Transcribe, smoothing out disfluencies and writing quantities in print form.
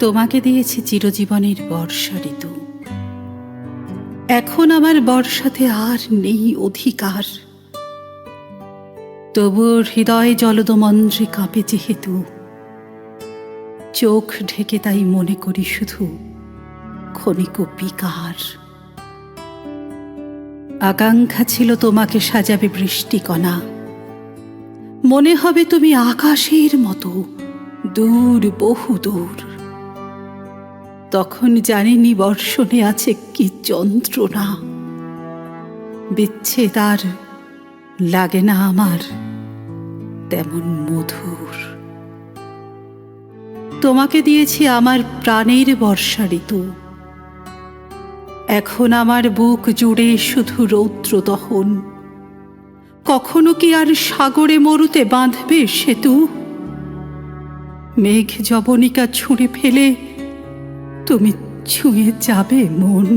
তোমাকে দিয়েছি চিরজীবনের বর্ষা ঋতু। এখন আমার বর্ষাতে আর নেই অধিকার, তবু হৃদয় জলদমন্দ্রে কাঁপে যেহেতু, চোখ ঢেকে তাই মনে করি শুধু ক্ষণিক বিকার। আকাঙ্ক্ষা ছিল তোমাকে সাজাবে বৃষ্টিকণা, মনে হবে তুমি আকাশের মতো দূর, বহু দূর। তখন জানিনি বর্ষণে আছে কি যন্ত্রণা, বিচ্ছেদ আর লাগে না আমার তেমন মধুর। তোমাকে দিয়েছি আমার প্রাণের বর্ষা ঋতু, এখন আমার বুক জুড়ে শুধু রৌদ্র দহন। কখনো কি আর সাগরে মরুতে বাঁধবে সেতু? মেঘ জবনিকা ছুঁড়ে ফেলে তুমি ছুঁয়ে যাবে মন।